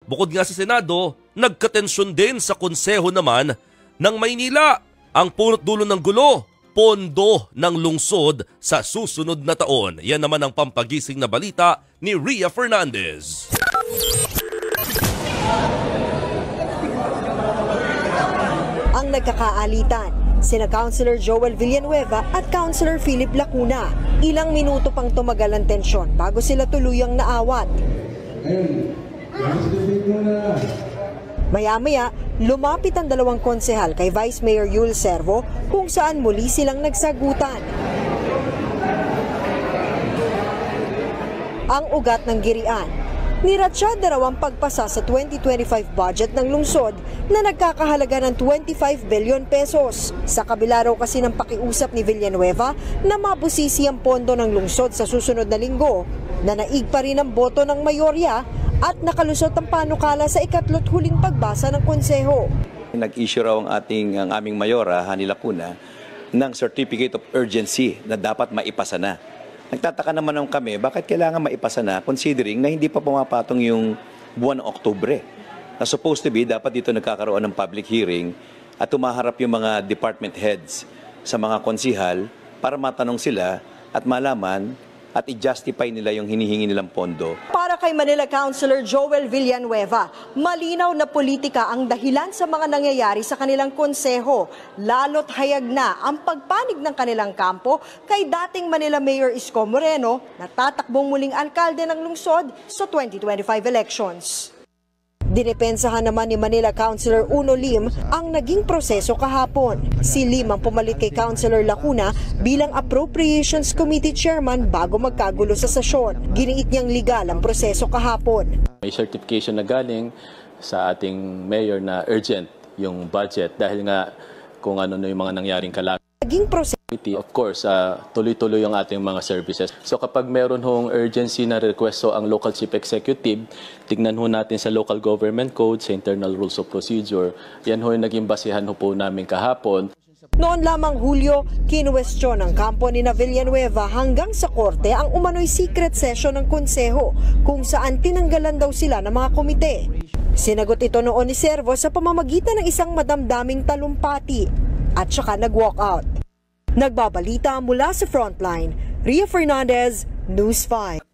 Bukod nga sa Senado, nagkatensyon din sa Konseho naman ng Maynila. Ang punot dulo ng gulo, pondo ng lungsod sa susunod na taon. Yan naman ang pampagising na balita ni Ria Fernandez. Ang nagkakaalitan, sina Councilor Joel Villanueva at Councilor Philip Lacuna. Ilang minuto pang tumagal ang tensyon bago sila tuluyang naawat. Maya-maya, lumapit ang dalawang konsehal kay Vice Mayor Yul Servo kung saan muli silang nagsagutan. Ang ugat ng girian, niratsyad na raw ang pagpasa sa 2025 budget ng lungsod na nagkakahalaga ng 25 billion pesos. Sa kabila raw kasi ng pakiusap ni Villanueva na mabusisi ang pondo ng lungsod sa susunod na linggo, na naig pa rin ang boto ng mayorya at nakalusot ang panukala sa ikatlot huling pagbasa ng konseho. Nag-issue raw ang aming mayora, Hani Lacuna, ng Certificate of Urgency na dapat maipasa na. Nagtataka naman kami, bakit kailangan maipasa na considering na hindi pa pumapatong yung buwan ng Oktubre. Na supposed to be, dapat dito nagkakaroon ng public hearing at tumaharap yung mga department heads sa mga konsihal para matanong sila at malaman at i-justify nila yung hinihingi nilang pondo. Para kay Manila Councilor Joel Villanueva, malinaw na politika ang dahilan sa mga nangyayari sa kanilang konseho. Lalo't hayag na ang pagpanig ng kanilang kampo kay dating Manila Mayor Isko Moreno na tatakbong muling alkalde ng lungsod sa 2025 elections. Dinepensahan naman ni Manila Councilor Uno Lim ang naging proseso kahapon. Si Lim ang pumalit kay Councilor Lacuna bilang Appropriations Committee Chairman bago magkagulo sa sesyon. Giniit niyang legal ang proseso kahapon. May certification na galing sa ating mayor na urgent yung budget dahil nga kung ano na yung mga nangyaring kalagayan. Naging proseso. Of course, tuloy-tuloy yung ating mga services. So kapag meron hong urgency na request so ang local chief executive, tignan ho natin sa local government code, sa internal rules of procedure. Yan ho yung naging basihan ho po namin kahapon. Noon lamang Hulyo, kinuwestiyon ng kampo ni Villanueva hanggang sa korte ang umano'y secret session ng konseho kung saan tinanggalan daw sila ng mga komite. Sinagot ito noon ni Servo sa pamamagitan ng isang madamdaming talumpati at saka nag-walk out. Nagbabalita mula sa Frontline, Ria Fernandez, News 5.